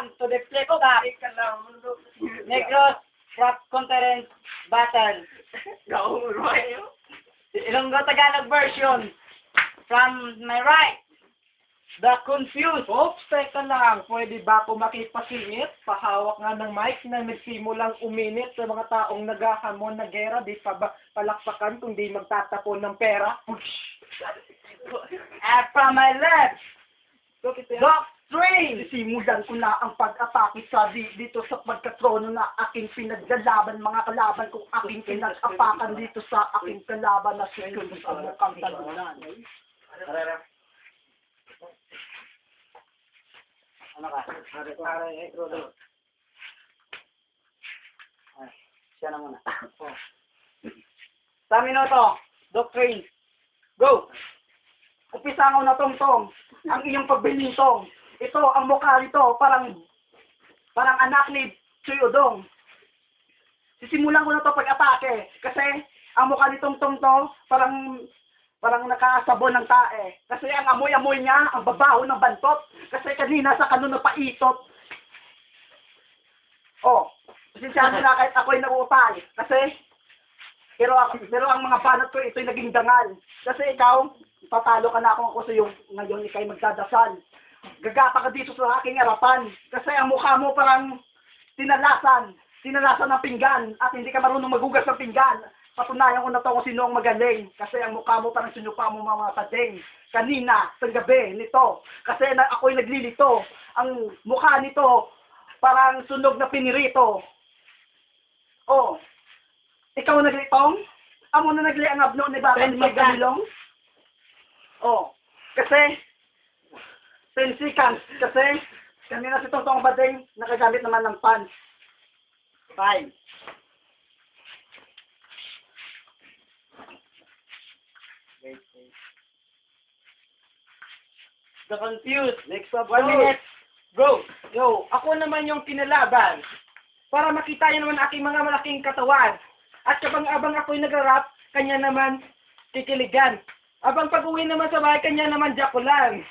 welcome to the flip-top Negros Rap Conference Battle. Ilonggo Tagalog version. From my right, the confused. Oops, teka lang. Pwede ba ako makipasingit? Pahawak nga ng mic na nagsimulang uminit sa mga taong naghahamon na gera. Di pa ba palakpakan kung di magtatapon ng pera? And from my left, Doctrine. Simulan ko na ang pag-atake sa dito sa pagkatrono na aking pinaglalaban, mga kalaban kung aking pinag-apakan dito sa aking kalaban na sikul sa mukhang talunan. Ano ka? Siya na muna. Sa minuto, Doctrine. Go! Umpisa ko na tong ang iyong pagbilintong. Ito, ang mukha nito, parang anak ni Chuyodong. Sisimulan ko na to pag-atake. Kasi, ang mukha nitong to, parang nakasabon ng tae. Kasi ang amoy-amoy niya, ang babaho ng bantot. Kasi kanina sa kanuna paitot. Oh, sinsyahan na kahit ako'y nag-uupay. Kasi, pero ang mga banat ko, ito'y naging dangal. Kasi ikaw, patalo ka na ako sa yung ngayon ikay magdadasal. Gagapa ka dito sa aking harapan. Kasi ang mukha mo parang tinalasan ng pinggan at hindi ka marunong maghugas ng pinggan. Patunayan ko na to kung sino ang magaling. Kasi ang mukha mo parang sinupa mo mga padeng. Kanina, sa gabi, nito. Kasi ako'y naglilito. Ang mukha nito, parang sunog na pinirito. Oh, ikaw naglitong? Amo na nagli ang abno ni Bata ni Magdalilong? Oh, kasi 10 seconds. Kasi kanina si Totong Badeng nakagamit naman ng pants. 5. The confused. Next up, 1 minute. Go! Yo, ako naman yung kinalaban. Para makita niyo naman aking mga malaking katawan. At abang ako'y nagrarap, kanya naman kikiligan. Abang pag-uwi naman sa bahay, kanya naman jakulan.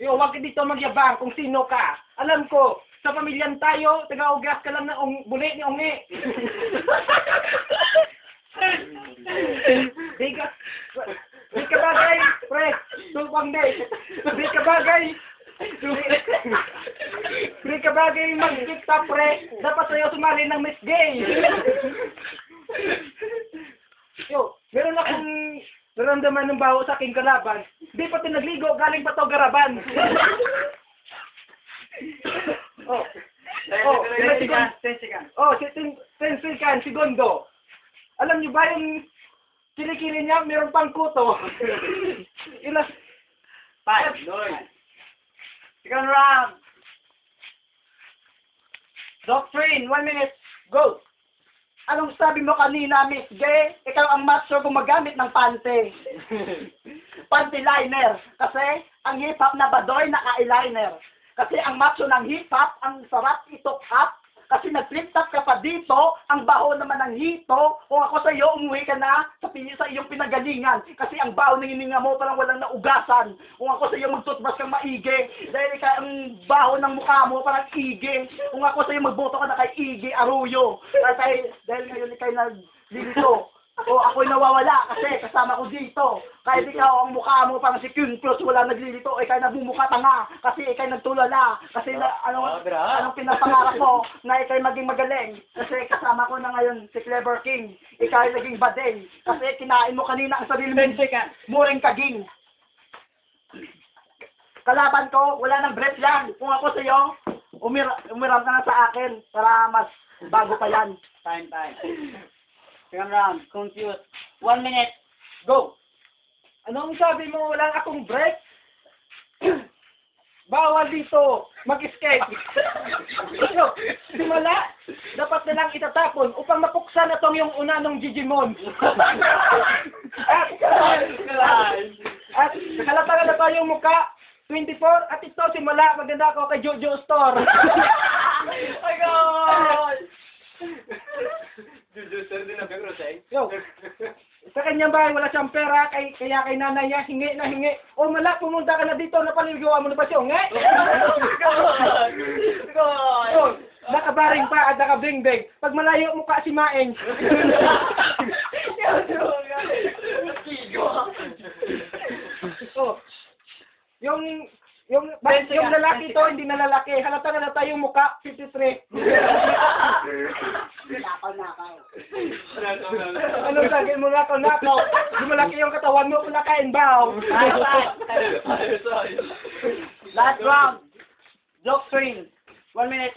Yo, wag ka dito magyabang kung sino ka. Alam ko, sa pamilyan tayo, taga-ugas ka lang ng buli ni Ungi. Di ka bagay, pre, tupang day. Di ka bagay mag-tiktok, pre. Dapat sa'yo sumali ng Miss Gay. Yo, meron akong naramdaman ng baho sa aking kalaban. Di pa nagligo, galing pa to garaban. Oh, 10 seconds. Oh, 10 seconds, segundo. Alam niyo ba yung kilikili niya, meron pang kuto. Ilas 5. Second round. Doctrine, 1 minute. Go! Anong sabi mo kanina, Miss Gay? Ikaw ang master gumagamit ng pante. Panty liner. Kasi ang hip-hop na badoy naka-eyeliner. Kasi ang macho ng hip-hop, ang sarap itok up. Kasi nag-flip-top ka pa dito, ang baho naman ng hito. Kung ako sa iyo, umuwi ka na sa iyong pinagalingan. Kasi ang baho ng hininga mo parang walang naugasan. Kung ako sa iyo, mag-toothbrush kang maigi. Dahil ang baho ng mukha mo parang igi. Kung ako sa iyo, magboto ka na kay Igi Arroyo. Dahil ngayon ikay naglilito. O ako'y nawawala kasi kasama ko dito. Kahit ikaw ang mukha mo parang si Kyun Plus wala naglilito, ikay nabumukha tanga kasi ikay nagtulala. Kasi anong pinapangarap ko na ikay maging magaling. Kasi kasama ko na ngayon si Clever King. Ikay naging badeng. Kasi kinain mo kanina ang sarili mo. Muring kaging. Kalaban ko, wala nang breath yan. Kung ako sa iyo, umiram ka na sa akin para mas bago pa yan. Time. Second round, confused. 1 minute. Go! Anong sabi mo? Wala akong break? Bawal dito mag-escape. Simula, dapat na lang itatapon upang mapuksan na tong yung una ng Digimon. At nakalatagan na tayo yung mukha. 24 at ito simula. Maganda ako kay Jojo Store. Oh my God! Yo. Sa kanyang bahay, wala siyang pera, kaya kay nanay niya, hingi na hingi. O mala, pumunta ka na dito, napaliligawan mo na ba siya? Nge? Oh, nakabaring pa at nakabingbing. Pag malayo mo ka si Maeng. Oh, yung lalaki to, hindi na lalaki. Halata yung mukha, 53. Anong sabi mo nakaw? Di malaki yung katawan mo, nakain ba? Last round. Joke string. 1 minute.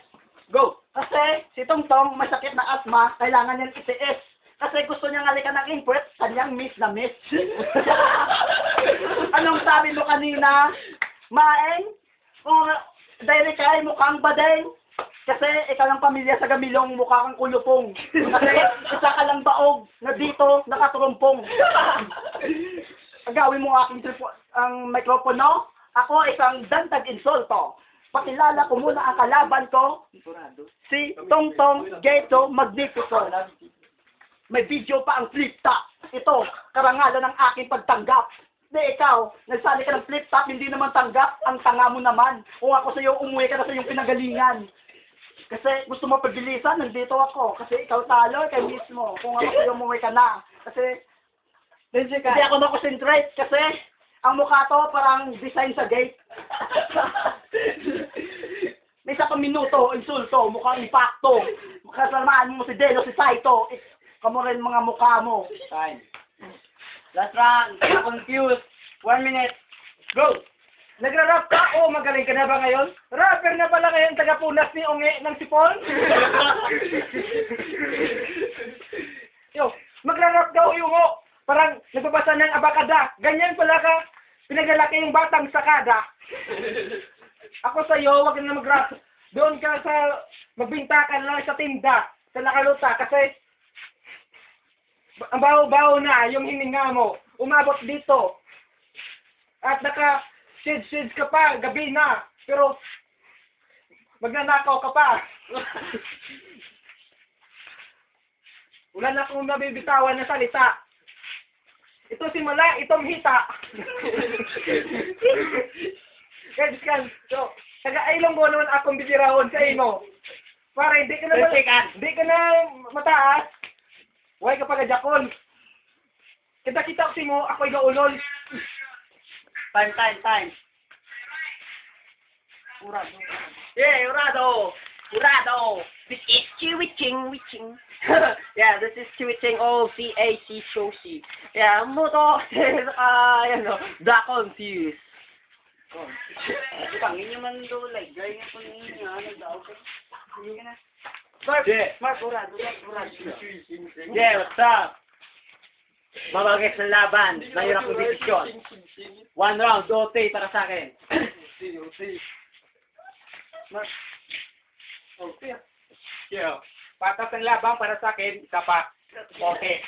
Go. Kasi si Tongtong masakit na asma, kailangan niyang itiis. Kasi gusto niyang halikan ng input, kanyang miss na miss. Anong sabi mo kanina? Maeng? Kung dahil ka ay mukhang badeng. Kasi ikaw ang pamilya sa Gamilong, mukha kang kulupong. Kasi isa ka lang baog na dito nakaturumpong. Agawin mo ang mikropono. Ako isang dantag insulto. Pakilala ko muna ang kalaban ko, si Tongtong Ghetto Magnifico. May video pa ang flip top. Ito, karangalan ng aking pagtanggap. Di ikaw, nagsali ka ng flip top, hindi naman tanggap, ang tanga mo naman. Kung ako sa'yo, umuwi ka na sa iyong pinagalingan. Kasi gusto mo pagbilisan, nandito ako. Kasi ikaw talo, kay mismo. Kung ako sa'yo, umuwi ka na. Kasi, hindi ako na-concentrate. Kasi, ang mukha to, parang design sa gate. May isa pang minuto, insulto, mukhang impacto. Kasalamaan mo si Delo, si Saito. Kamu rin mga mukha mo. Time. Last round. Confused. 1 minute. Go. Nagra-rap ka? Oo, magaling ka na ba ngayon? Rapper na pala ngayon, taga-punas ni Unge ng Sipol? Yo, magra-rap daw yung parang nagbabasa ng abakada. Ganyan pala ka, pinagalaki yung batang sakada. Ako sa'yo, wag na mag-rap. Doon ka sa, magbinta ka lang sa tinda, sa nakaluta, kasi ang baho-baho na yung hininga mo. Umabot dito. At naka-shades ka pa, gabi na. Pero, magnanakaw ka pa. Wala na akong nabibitawan na salita. Ito simula, itong hita. So, taga-ailong mo naman akong bibirahon sa imo. Para hindi ka na mataas. Huwag ka pag-ajakon. Kita-kita ko mo, ako'y gaulol. Time. Urado. Yeah, Urado. This is Chiwiching. Yeah, this is Chiwiching. Oh, CAC Shoshi. Yeah, moto. Da confused. Pangin man do like gaya ko niya daw ko. Hindi na. Mark, Urado. Yeah, what's up? Mabagay sa laban, mahirap kong desisyon. 1 round, dote para sa akin. Mark. Okay. Yeah. Patas ang labang para sa akin, isa pa. Okay.